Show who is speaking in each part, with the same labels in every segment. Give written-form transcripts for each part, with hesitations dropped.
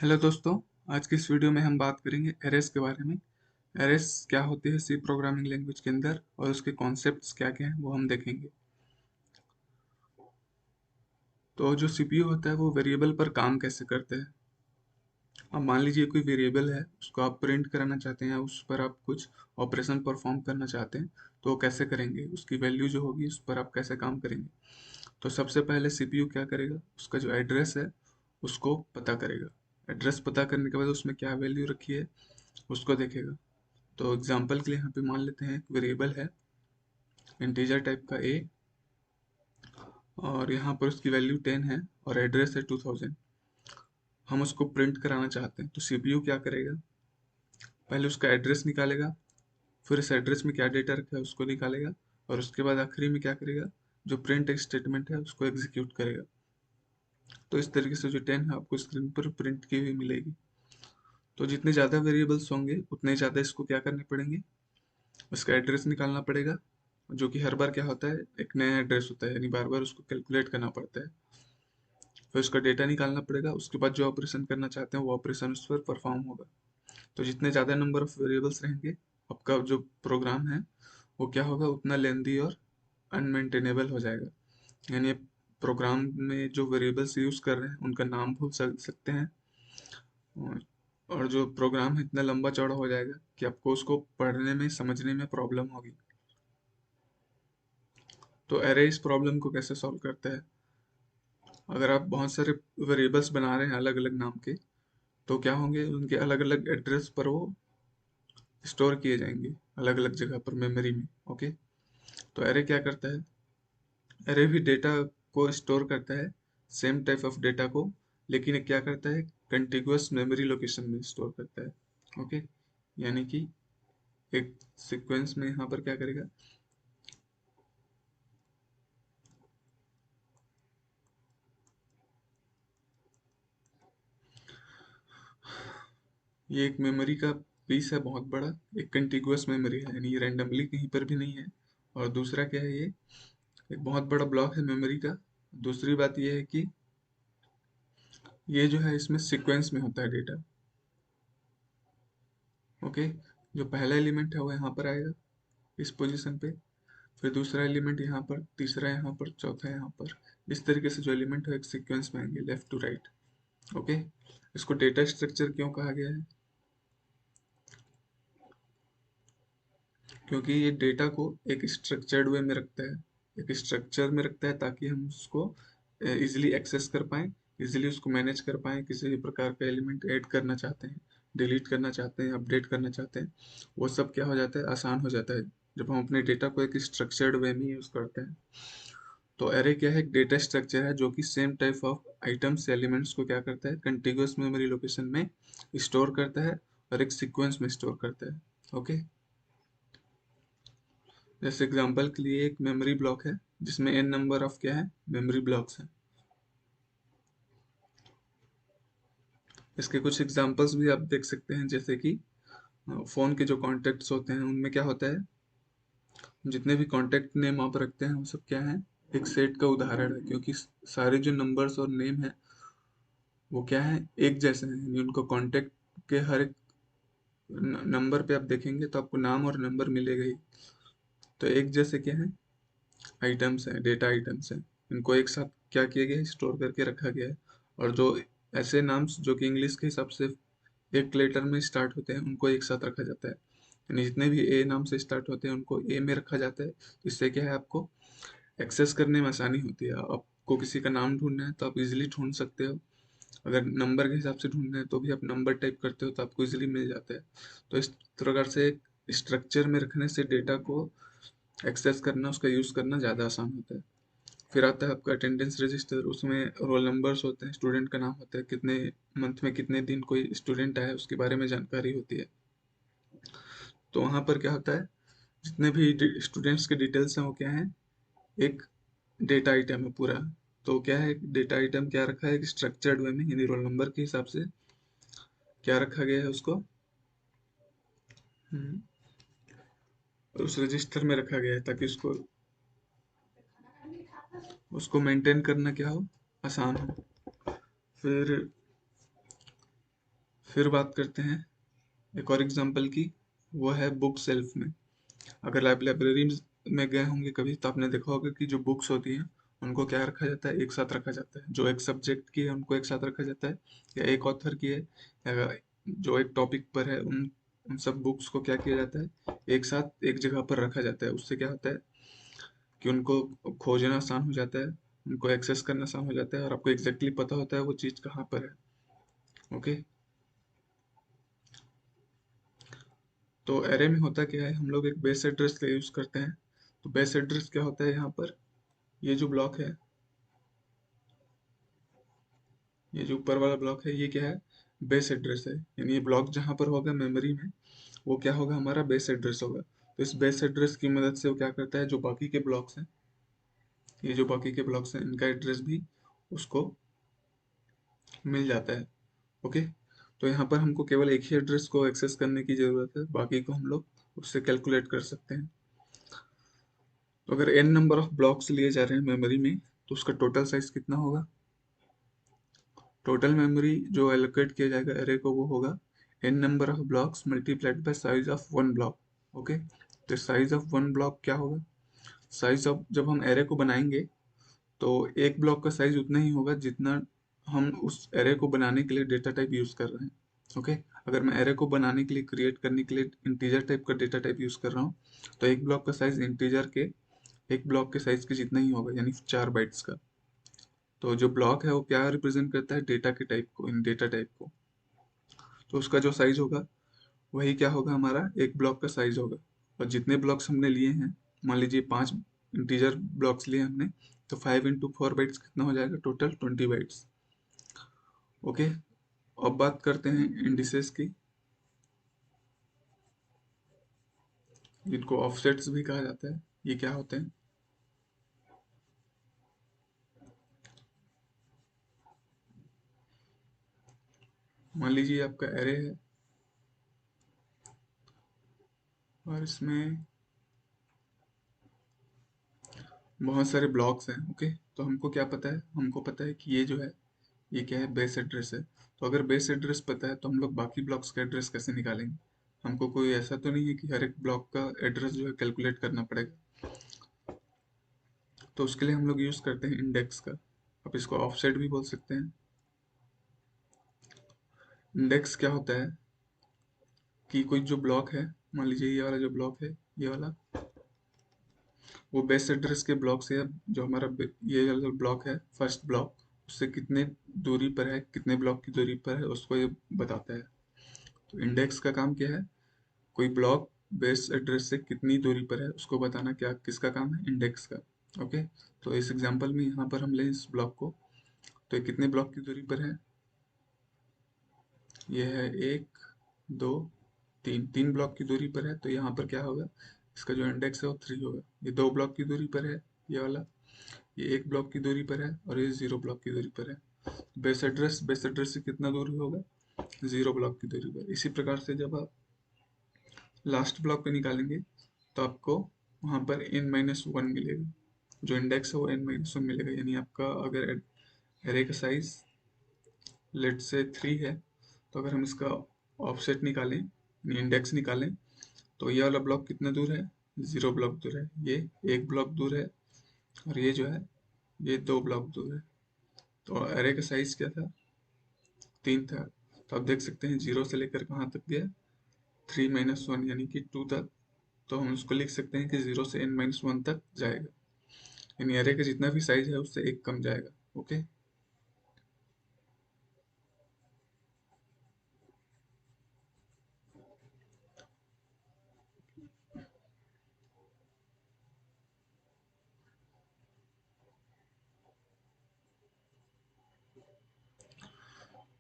Speaker 1: Hello दोस्तों। आज की इस वीडियो में हम बात करेंगे एरेस के बारे में। एरेस क्या होती है सी प्रोग्रामिंग लैंग्वेज के अंदर और उसके कॉन्सेप्ट्स क्या क्या हैं वो हम देखेंगे। तो जो सीपीयू होता है वो वेरिएबल पर काम कैसे करते हैं। अब मान लीजिए कोई वेरिएबल है, उसको आप प्रिंट कराना चाहते हैं या उस पर आप कुछ ऑपरेशन परफॉर्म करना चाहते हैं, तो वो कैसे करेंगे, उसकी वैल्यू जो होगी उस पर आप कैसे काम करेंगे। तो सबसे पहले सीपीयू क्या करेगा, उसका जो एड्रेस है उसको पता करेगा। एड्रेस पता करने के बाद उसमें क्या वैल्यू रखी है उसको देखेगा। तो एग्जांपल के लिए यहाँ पे मान लेते हैं एक वेरिएबल है इंटीजर टाइप का a, और यहाँ पर उसकी वैल्यू 10 है और एड्रेस है 2000। हम उसको प्रिंट कराना चाहते हैं तो सीपीयू क्या करेगा, पहले उसका एड्रेस निकालेगा, फिर इस एड्रेस में क्या डेटा रखा है उसको निकालेगा, और उसके बाद आखिरी में क्या करेगा, जो प्रिंट स्टेटमेंट है उसको एग्जीक्यूट करेगा। तो इस तरीके से जो 10 है आपको स्क्रीन पर प्रिंट की हुई मिलेगी। तो जितने ज़्यादा वेरिएबल्स होंगे उतने ज़्यादा इसको क्या करने पड़ेंगे, उसका एड्रेस निकालना पड़ेगा, जो कि हर बार क्या होता है एक नया एड्रेस होता है, यानी बार बार उसको कैलकुलेट करना पड़ता है। फिर उसका डेटा निकालना पड़ेगा, उसके बाद जो ऑपरेशन करना चाहते हैं वो ऑपरेशन उस पर परफॉर्म होगा। तो जितने ज़्यादा नंबर ऑफ वेरिएबल्स रहेंगे, आपका जो प्रोग्राम है वो क्या होगा, उतना लेंदी और अनमेंटेनेबल हो जाएगा। यानी प्रोग्राम में जो वेरिएबल्स यूज़ कर रहे हैं उनका नाम भूल सकते हैं, और और जो प्रोग्राम है इतना लंबा चौड़ा हो जाएगा कि आपको उसको पढ़ने में समझने में प्रॉब्लम होगी। तो एरे इस प्रॉब्लम को कैसे सॉल्व करता है, अगर आप बहुत सारे वेरिएबल्स बना रहे हैं अलग अलग नाम के, तो क्या होंगे, उनके अलग अलग एड्रेस पर वो स्टोर किए जाएंगे अलग अलग जगह पर मेमोरी में। ओके। तो एरे क्या करता है, एरे भी डेटा को स्टोर करता है, सेम टाइप ऑफ डेटा को, लेकिन ये क्या करता है, कंटिगुअस मेमोरी लोकेशन में स्टोर करता है। ओके। यानी कि एक सीक्वेंस में यहाँ पर क्या करेगा, ये एक मेमोरी का पीस है बहुत बड़ा, एक कंटिगुअस मेमोरी है, यानी रैंडमली कहीं पर भी नहीं है। और दूसरा क्या है, ये एक बहुत बड़ा ब्लॉक है मेमोरी का। दूसरी बात ये है कि ये जो है इसमें सीक्वेंस में होता है डेटा। ओके। जो पहला एलिमेंट है वो यहाँ पर आएगा इस पोजीशन पे, फिर दूसरा एलिमेंट यहाँ पर, तीसरा यहाँ पर, चौथा यहाँ पर। इस तरीके से जो एलिमेंट है एक सीक्वेंस में आएंगे लेफ्ट टू राइट। ओके। इसको डेटा स्ट्रक्चर क्यों कहा गया है, क्योंकि ये डेटा को एक स्ट्रक्चर्ड वे में रखता है, एक स्ट्रक्चर में रखता है ताकि हम उसको इजीली एक्सेस कर पाएँ, इजीली उसको मैनेज कर पाएँ। किसी भी प्रकार का एलिमेंट ऐड करना चाहते हैं, डिलीट करना चाहते हैं, अपडेट करना चाहते हैं, वो सब क्या हो जाता है, आसान हो जाता है जब हम अपने डेटा को एक स्ट्रक्चर्ड वे में यूज़ करते हैं। तो एरे क्या है, एक डेटा स्ट्रक्चर है जो कि same type of items elements को क्या करता है, कंटिगुअस मेमोरी लोकेशन में स्टोर करता है और एक सीक्वेंस में स्टोर करता है। ओके। जैसे एग्जांपल के लिए एक मेमोरी ब्लॉक है जिसमें n नंबर ऑफ क्या है, मेमोरी ब्लॉक्स हैं। इसके कुछ एग्जांपल्स भी आप देख सकते हैं, जैसे कि फ़ोन के जो कॉन्टैक्ट्स होते हैं उनमें क्या होता है, जितने भी कॉन्टैक्ट नेम आप रखते हैं वो सब क्या है, एक सेट का उदाहरण है, क्योंकि सारे जो नंबर्स और नेम है वो क्या है, एक जैसे हैं, यानी उनको कॉन्टैक्ट के हर एक नंबर पे आप देखेंगे तो आपको नाम और नंबर मिलेगा ही। तो एक जैसे क्या है, आइटम्स हैं, डेटा आइटम्स हैं, इनको एक साथ क्या किया गया है, स्टोर करके रखा गया है। और जो ऐसे नाम्स जो कि इंग्लिश के हिसाब से एक लेटर में स्टार्ट होते हैं उनको एक साथ रखा जाता है, यानी जितने भी ए नाम से स्टार्ट होते हैं उनको ए में रखा जाता है। इससे क्या है, आपको एक्सेस करने में आसानी होती है। आपको किसी का नाम ढूंढना है तो आप इजीली ढूंढ सकते हो, अगर नंबर के हिसाब से ढूंढना है तो भी आप नंबर टाइप करते हो तो आपको इजीली मिल जाता है। तो इस प्रकार से स्ट्रक्चर में रखने से डेटा को एक्सेस करना, उसका यूज़ करना ज़्यादा आसान होता है। फिर आता है आपका अटेंडेंस रजिस्टर, उसमें रोल नंबर्स होते हैं, स्टूडेंट का नाम होता है, कितने मंथ में कितने दिन कोई स्टूडेंट आया उसके बारे में जानकारी होती है। तो वहाँ पर क्या होता है, जितने भी स्टूडेंट्स के डिटेल्स हैं वो क्या है, एक डेटा आइटम है पूरा। तो क्या है, डेटा आइटम क्या रखा है, एक स्ट्रक्चर्ड वे में, यानी रोल नंबर के हिसाब से क्या रखा गया है उसको, हम्म, उस रजिस्टर में रखा गया है ताकि उसको उसको मेंटेन करना क्या हो, आसान हो। फिर फिर बात करते हैं एक और एग्जांपल की, वो है बुक सेल्फ में। अगर आप लाइब्रेरी में गए होंगे कभी तो आपने देखा होगा कि जो बुक्स होती हैं उनको क्या रखा जाता है, एक साथ रखा जाता है। जो एक सब्जेक्ट की है उनको एक साथ रखा जाता है, या एक ऑथर की है, या जो एक टॉपिक पर है, उन उन सब बुक्स को क्या किया जाता है, एक साथ एक जगह पर रखा जाता है। उससे क्या होता है कि उनको खोजना आसान हो जाता है, उनको एक्सेस करना आसान हो जाता है, और आपको एग्जैक्टली पता होता है वो चीज़ कहाँ पर है। ओके। तो एरे में होता क्या है, हम लोग एक बेस एड्रेस का यूज़ करते हैं। तो बेस एड्रेस क्या होता है यहाँ पर, ये जो ब्लॉक है, ये जो ऊपर वाला ब्लॉक है, ये क्या है, बेस एड्रेस है। यानी ये ब्लॉक जहाँ पर होगा मेमोरी में, वो क्या होगा, हमारा बेस एड्रेस होगा। तो इस बेस एड्रेस की मदद से वो क्या करता है, जो बाकी के ब्लॉक्स हैं, ये जो बाकी के ब्लॉक्स हैं, इनका एड्रेस भी उसको मिल जाता है। ओके। तो यहाँ पर हमको केवल एक ही एड्रेस को एक्सेस करने की ज़रूरत है, बाकी को हम लोग उससे कैलकुलेट कर सकते हैं। तो अगर n नंबर ऑफ ब्लॉक्स लिए जा रहे हैं मेमोरी में, तो उसका टोटल साइज कितना होगा। टोटल मेमोरी जो एलोकेट किया जाएगा एरे को, वो होगा n number of blocks multiplied by size of one block. Okay. तो साइज ऑफ वन ब्लॉक क्या होगा, साइज ऑफ, जब हम एरे को बनाएंगे तो एक ब्लॉक का साइज उतना ही होगा जितना हम उस एरे को बनाने के लिए डेटा टाइप यूज कर रहे हैं। ओके। अगर मैं एरे को बनाने के लिए, क्रिएट करने के लिए इंटीजर टाइप का डेटा टाइप यूज कर रहा हूँ, तो एक ब्लॉक का साइज इंटीजर के एक ब्लॉक के साइज के जितना ही होगा, यानी 4 बाइट्स का। तो जो ब्लॉक है वो क्या रिप्रेजेंट करता है, डेटा के टाइप को, इन डेटा टाइप को। तो उसका जो साइज होगा वही क्या होगा, हमारा एक ब्लॉक का साइज होगा। और जितने ब्लॉक्स हमने लिए हैं, मान लीजिए 5 इंटीजर ब्लॉक्स लिए हमने, तो 5 × 4 बाइट्स कितना हो जाएगा, टोटल 20 बाइट्स। ओके। अब बात करते हैं इंडिसेस की, जिनको ऑफसेट्स भी कहा जाता है। ये क्या होते हैं, मान लीजिए आपका एरे है और इसमें बहुत सारे ब्लॉक्स हैं। ओके। तो हमको क्या पता है, हमको पता है कि ये जो है, ये क्या है, बेस एड्रेस है। तो अगर बेस एड्रेस पता है तो हम लोग बाकी ब्लॉक्स का एड्रेस कैसे निकालेंगे। हमको कोई ऐसा तो नहीं है कि हर एक ब्लॉक का एड्रेस जो है कैलकुलेट करना पड़ेगा। तो उसके लिए हम लोग यूज़ करते हैं इंडेक्स का। आप इसको ऑफसेट भी बोल सकते हैं। इंडेक्स क्या होता है कि कोई जो ब्लॉक है, मान लीजिए ये वाला जो ब्लॉक है, ये वाला, वो बेस एड्रेस के ब्लॉक से, जो हमारा ये वाला ब्लॉक है, फर्स्ट ब्लॉक, उससे कितने दूरी पर है, कितने ब्लॉक की दूरी पर है, उसको ये बताता है। तो इंडेक्स का काम क्या है, कोई ब्लॉक बेस एड्रेस से कितनी दूरी पर है उसको बताना, क्या किसका काम है, इंडेक्स का। ओके। तो इस एग्जांपल में यहाँ पर हम लें इस ब्लॉक को, तो ये कितने ब्लॉक की दूरी पर है, ये है 1 2 3 ब्लॉक की दूरी पर है। तो यहाँ पर क्या होगा, इसका जो इंडेक्स है वो 3 होगा। ये 2 ब्लॉक की दूरी पर है, ये वाला, ये 1 ब्लॉक की दूरी पर है, और ये 0 ब्लॉक की दूरी पर है। बेस एड्रेस से कितना दूरी होगा, 0 ब्लॉक की दूरी पर। इसी प्रकार से जब आप लास्ट ब्लॉक पे निकालेंगे तो आपको वहाँ पर n-1 मिलेगा। जो इंडेक्स है वो n-1 मिलेगा। यानी आपका अगर एरे का साइज लेट से 3 है, तो अगर हम इसका ऑफसेट निकालें, इंडेक्स निकालें, तो ये वाला ब्लॉक कितना दूर है, 0 ब्लॉक दूर है। ये 1 ब्लॉक दूर है, और ये जो है, ये 2 ब्लॉक दूर है। तो एरे का साइज क्या था, 3 था। तो आप देख सकते हैं 0 से लेकर कहाँ तक गया, 3-1 यानी कि 2 तक। तो हम उसको लिख सकते हैं कि 0 से n-1 तक जाएगा। यानी एरे का जितना भी साइज है उससे 1 कम जाएगा। ओके।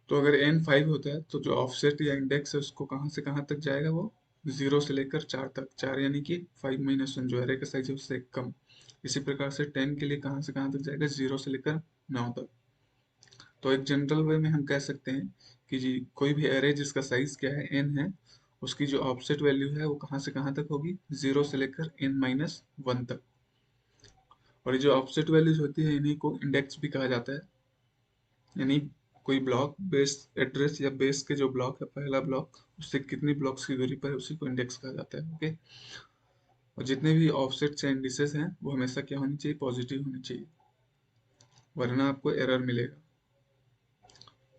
Speaker 1: तो अगर n 5 होता है तो जो ऑफसेट या इंडेक्स है उसको कहाँ से कहाँ तक जाएगा, वो 0 से लेकर 4 तक। 4 यानी कि 5-1, जो एरे का साइज है उससे 1 कम। इसी प्रकार से 10 के लिए कहाँ से कहाँ तक जाएगा, 0 से लेकर 9 तक। तो एक जनरल वे में हम कह सकते हैं कि जी कोई भी एरे जिसका साइज क्या है, n है, उसकी जो ऑफसेट वैल्यू है वो कहाँ से कहाँ तक होगी, 0 से लेकर n-1 तक। और ये जो ऑफसेट वैल्यूज होती है इन्हीं को इंडेक्स भी कहा जाता है। यानी कोई ब्लॉक बेस एड्रेस या बेस के जो ब्लॉक है पहला ब्लॉक उससे कितनी ब्लॉक्स की दूरी पर है उसी को इंडेक्स कहा जाता है। ओके। और जितने भी ऑफसेट्स या इंडिसेस हैं वो हमेशा क्या होनी चाहिए, पॉजिटिव होनी चाहिए, वरना आपको एरर मिलेगा।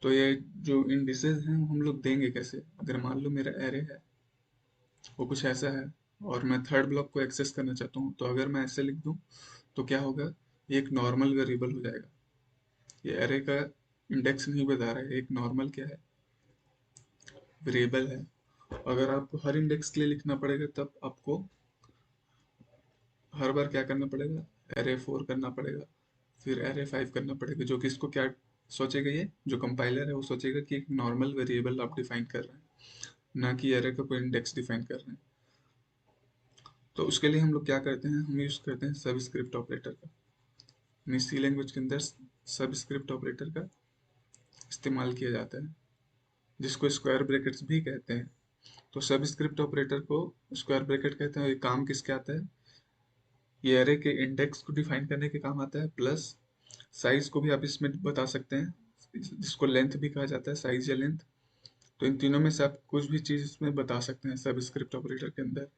Speaker 1: तो ये जो इंडिसेस हैं वो हम लोग देंगे कैसे, अगर मान लो मेरा एरे है वो कुछ ऐसा है और मैं थर्ड ब्लॉक को एक्सेस करना चाहता हूँ, तो अगर मैं ऐसे लिख दूँ तो क्या होगा, ये एक नॉर्मल वेरिएबल हो जाएगा। ये एरे का इंडेक्स नहीं बता रहा है, एक नॉर्मल क्या है, वेरिएबल है। अगर आपको हर इंडेक्स के लिए लिखना पड़ेगा तब आपको हर बार क्या करना पड़ेगा, एरे 4 करना पड़ेगा, फिर एरे 5 करना पड़ेगा, जो कि इसको क्या सोचेगा, ये जो कंपाइलर है वो सोचेगा कि एक नॉर्मल वेरिएबल आप डिफाइन कर रहे हैं, ना कि एरे का कोई इंडेक्स डिफाइन कर रहे हैं। तो उसके लिए हम लोग क्या करते हैं, हम यूज करते हैं सबस्क्रिप्ट ऑपरेटर का। सी लैंग्वेज के अंदर सबस्क्रिप्ट ऑपरेटर का इस्तेमाल किया जाता है, जिसको स्क्वायर ब्रैकेट्स भी कहते हैं। तो सबस्क्रिप्ट ऑपरेटर को स्क्वायर ब्रैकेट कहते हैं। ये काम किसके आता है, ये एरे के इंडेक्स को डिफाइन करने के काम आता है, प्लस साइज को भी आप इसमें बता सकते हैं, जिसको लेंथ भी कहा जाता है, साइज या लेंथ। तो इन तीनों में से आप कुछ भी चीज इसमें बता सकते हैं सबस्क्रिप्ट ऑपरेटर के अंदर।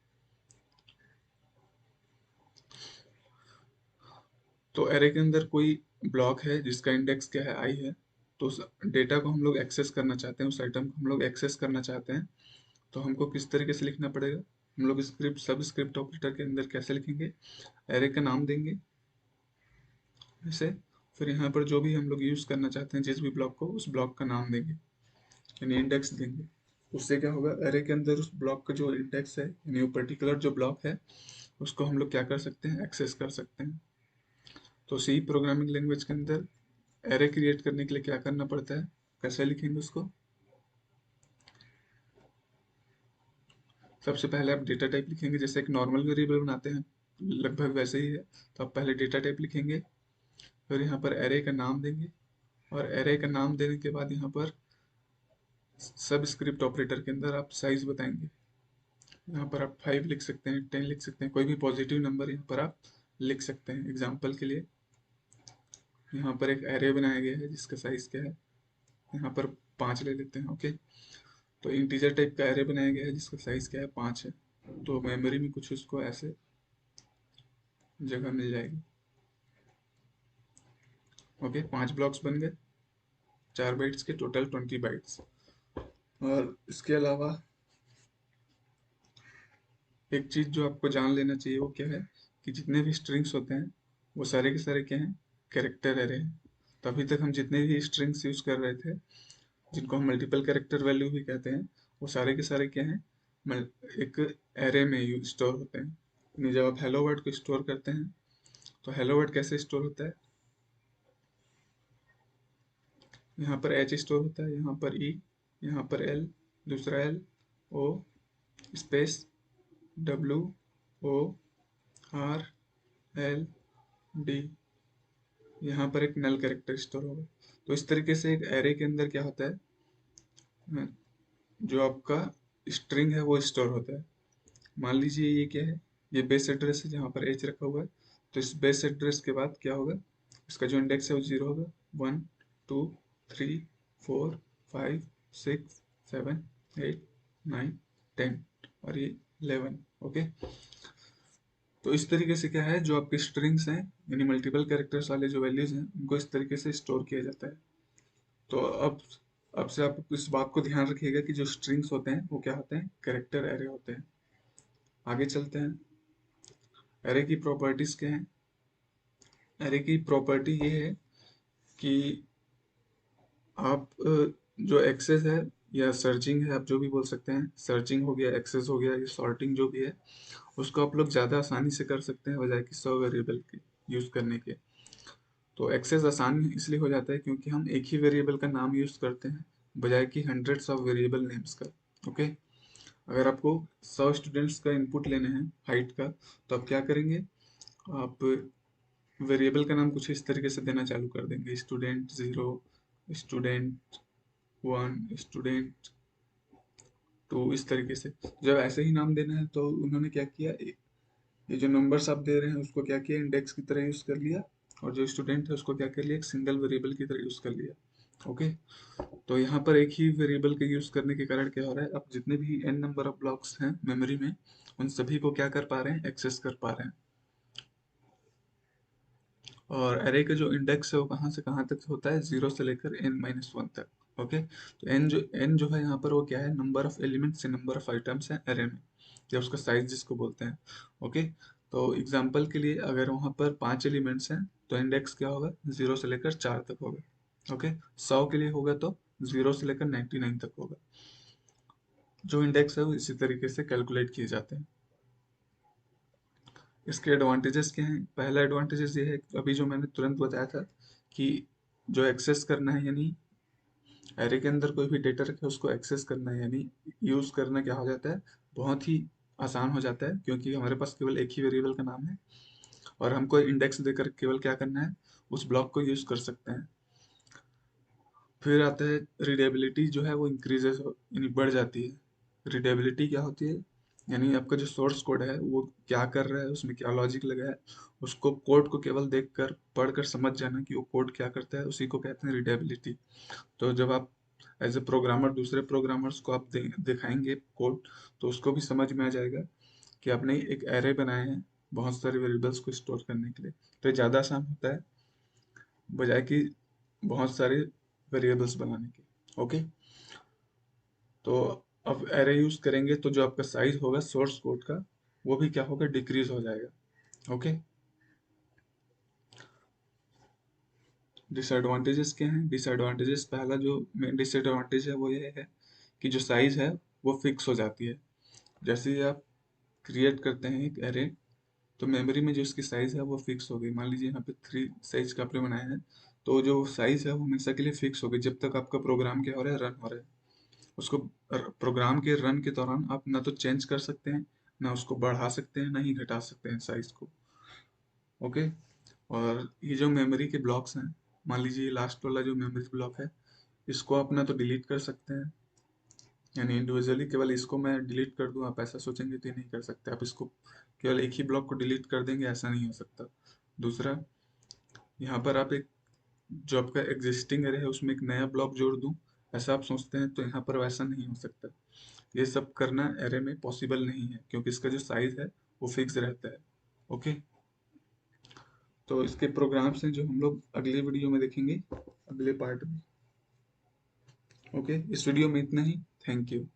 Speaker 1: तो एरे के अंदर कोई ब्लॉक है जिसका इंडेक्स क्या है, आई है, तो उस डेटा को हम लोग एक्सेस करना चाहते हैं, उस आइटम को हम लोग एक्सेस करना चाहते हैं, तो हमको किस तरीके से लिखना पड़ेगा, हम लोग स्क्रिप्ट सबस्क्रिप्ट ऑपरेटर के अंदर कैसे लिखेंगे, एरे का नाम देंगे ऐसे, फिर यहाँ पर जो भी हम लोग यूज करना चाहते हैं जिस भी ब्लॉक को, उस ब्लॉक का नाम देंगे, यानी इंडेक्स देंगे। उससे क्या होगा, एरे के अंदर उस ब्लॉक का जो इंडेक्स है, यानी वो पर्टिकुलर जो ब्लॉक है, उसको हम लोग क्या कर सकते हैं, एक्सेस कर सकते हैं। तो सी प्रोग्रामिंग लैंग्वेज के अंदर एरे क्रिएट करने के लिए क्या करना पड़ता है, कैसे लिखेंगे उसको, सबसे पहले आप डेटा टाइप लिखेंगे, जैसे एक नॉर्मल वेरिएबल बनाते हैं लगभग वैसे ही है। तो आप पहले डेटा टाइप लिखेंगे, फिर यहाँ पर एरे का नाम देंगे, और एरे का नाम देने के बाद यहाँ पर सब स्क्रिप्ट ऑपरेटर के अंदर आप साइज बताएंगे। यहाँ पर आप 5 लिख सकते हैं, 10 लिख सकते हैं, कोई भी पॉजिटिव नंबर यहाँ पर आप लिख सकते हैं। एग्जाम्पल के लिए यहाँ पर एक एरे बनाया गया है जिसका साइज क्या है, यहाँ पर 5 ले लेते हैं। ओके। तो इंटीजर टाइप का एरे बनाया गया है जिसका साइज क्या है, 5 है। तो मेमोरी में कुछ उसको ऐसे जगह मिल जाएगी। ओके, 5 ब्लॉक्स बन गए, 4 बाइट्स के, टोटल 20 बाइट्स। और इसके अलावा एक चीज जो आपको जान लेना चाहिए वो क्या है, कि जितने भी स्ट्रिंग्स होते हैं वो सारे के सारे क्या हैं, कैरेक्टर एरे हैं। तो अभी तक हम जितने भी स्ट्रिंग्स यूज कर रहे थे, जिनको हम मल्टीपल कैरेक्टर वैल्यू भी कहते हैं, वो सारे के सारे क्या हैं, एक एरे में स्टोर होते हैं। यानी जब आप हेलो वर्ड को स्टोर करते हैं, तो हेलो वर्ड कैसे स्टोर होता है, यहाँ पर एच स्टोर होता है, यहाँ पर ई, यहाँ पर एल, दूसरा L, O space W O R L D, यहाँ पर एक नल कैरेक्टर स्टोर होगा। तो इस तरीके से एक एरे के अंदर क्या होता है, जो आपका स्ट्रिंग है वो स्टोर होता है। मान लीजिए ये क्या है, ये बेस एड्रेस है जहाँ पर एच रखा हुआ है। तो इस बेस एड्रेस के बाद क्या होगा, इसका जो इंडेक्स है वो 0 होगा, 1 2 3 4 5 6 7 8 9 10 और ये 11। ओके। तो इस तरीके से क्या है, जो आपके स्ट्रिंग्स हैं यानी मल्टीपल कैरेक्टर्स वाले जो वैल्यूज हैं उनको इस तरीके से स्टोर किया जाता है। तो अब से आप इस बात को ध्यान रखिएगा कि जो स्ट्रिंग्स होते हैं वो क्या होते हैं, कैरेक्टर एरे होते हैं। आगे चलते हैं, एरे की प्रॉपर्टीज क्या हैं। एरे की प्रॉपर्टी ये है कि आप जो एक्सेस है या सर्चिंग है, आप जो भी बोल सकते हैं, सर्चिंग हो गया, एक्सेस हो गया, या सॉर्टिंग जो भी है, उसको आप लोग ज़्यादा आसानी से कर सकते हैं बजाय कि 100 वेरिएबल के यूज़ करने के। तो एक्सेस आसान इसलिए हो जाता है क्योंकि हम एक ही वेरिएबल का नाम यूज़ करते हैं बजाय कि हंड्रेड्स ऑफ वेरिएबल नेम्स का। ओके। अगर आपको 100 स्टूडेंट्स का इनपुट लेने हैं हाइट का, तो आप क्या करेंगे, आप वेरिएबल का नाम कुछ इस तरीके से देना चालू कर देंगे, स्टूडेंट 0, स्टूडेंट 1, स्टूडेंट 2, इस तरीके से। जब ऐसे ही नाम देना है तो उन्होंने क्या किया, ये जो नंबर्स आप दे रहे हैं उसको क्या किया, इंडेक्स की तरह यूज कर लिया, और जो स्टूडेंट है उसको क्या कर लिया, एक सिंगल वेरिएबल की तरह यूज कर लिया। ओके। तो यहाँ पर एक ही वेरिएबल के यूज करने के कारण क्या हो रहा है, अब जितने भी n नंबर ऑफ ब्लॉक्स हैं मेमोरी में, उन सभी को क्या कर पा रहे हैं, एक्सेस कर पा रहे हैं। और एरे का जो इंडेक्स है वो कहाँ से कहाँ तक होता है, 0 से लेकर n-1 तक। ओके। तो n जो है यहाँ पर वो क्या है, नंबर ऑफ एलिमेंट्स या नंबर ऑफ आइटम्स है एरे में, या उसका साइज जिसको बोलते हैं। ओके। तो एग्जाम्पल के लिए अगर वहाँ पर 5 एलिमेंट्स हैं तो इंडेक्स क्या होगा, 0 से लेकर 4 तक होगा। ओके। 100 के लिए होगा तो 0 से लेकर 99 तक होगा। जो इंडेक्स है वो इसी तरीके से कैलकुलेट किए जाते हैं। इसके एडवांटेजेस क्या हैं, पहला एडवांटेजेस ये है, अभी जो मैंने तुरंत बताया था कि जो एक्सेस करना है, यानी एरे के अंदर कोई भी डेटा रखे उसको एक्सेस करना है, यानी यूज करना क्या हो जाता है, बहुत ही आसान हो जाता है, क्योंकि हमारे पास केवल एक ही वेरिएबल का नाम है और हमको इंडेक्स देकर केवल क्या करना है, उस ब्लॉक को यूज कर सकते हैं। फिर आता है रीडेबिलिटी, जो है वो इंक्रीजेस यानी बढ़ जाती है। रीडेबिलिटी क्या होती है, यानी आपका जो सोर्स कोड है वो क्या कर रहा है, उसमें क्या लॉजिक लगा है, उसको कोड को केवल देखकर पढ़कर समझ जाना कि वो कोड क्या करता है, उसी को कहते हैं रीडेबिलिटी। तो जब आप एज ए प्रोग्रामर दूसरे प्रोग्रामर्स को आप दिखाएंगे कोड, तो उसको भी समझ में आ जाएगा कि आपने एक एरे बनाए हैं बहुत सारे वेरिएबल्स को स्टोर करने के लिए। तो ये ज़्यादा आसान होता है बजाय कि बहुत सारे वेरिएबल्स बनाने के। ओके। तो अब एरे यूज करेंगे तो जो आपका साइज होगा सोर्स कोड का, वो भी क्या होगा, डिक्रीज हो जाएगा। ओके। डिसएडवांटेजेस क्या हैं, डिसएडवांटेजेस, पहला जो मेन डिसएडवांटेज है वो ये है कि जो साइज है वो फिक्स हो जाती है। जैसे ही आप क्रिएट करते हैं एक एरे, तो मेमोरी में जो इसकी साइज है वो फिक्स हो गई। मान लीजिए यहाँ पे 3 साइज का आपने बनाया है, तो जो साइज है वो हमेशा के लिए फिक्स हो गई जब तक आपका प्रोग्राम क्या हो रहा है, रन हो रहा है। उसको प्रोग्राम के रन के दौरान आप ना तो चेंज कर सकते हैं, ना उसको बढ़ा सकते हैं, ना ही घटा सकते हैं साइज को। ओके। और ये जो मेमोरी के ब्लॉक्स हैं, मान लीजिए ये लास्ट वाला जो मेमोरी ब्लॉक है, इसको आप ना तो डिलीट कर सकते हैं, यानी इंडिविजुअली केवल इसको मैं डिलीट कर दूं, आप ऐसा सोचेंगे तो ये नहीं कर सकते। आप इसको केवल एक ही ब्लॉक को डिलीट कर देंगे, ऐसा नहीं हो सकता। दूसरा, यहाँ पर आप एक जो आपका एग्जिस्टिंग एरे है उसमें एक नया ब्लॉक जोड़ दूं, ऐसा आप सोचते हैं, तो यहाँ पर वैसा नहीं हो सकता। ये सब करना एरे में पॉसिबल नहीं है, क्योंकि इसका जो साइज है वो फिक्स रहता है। ओके। तो इसके प्रोग्राम्स हैं जो हम लोग अगले वीडियो में देखेंगे, अगले पार्ट में। ओके। इस वीडियो में इतना ही। Thank you.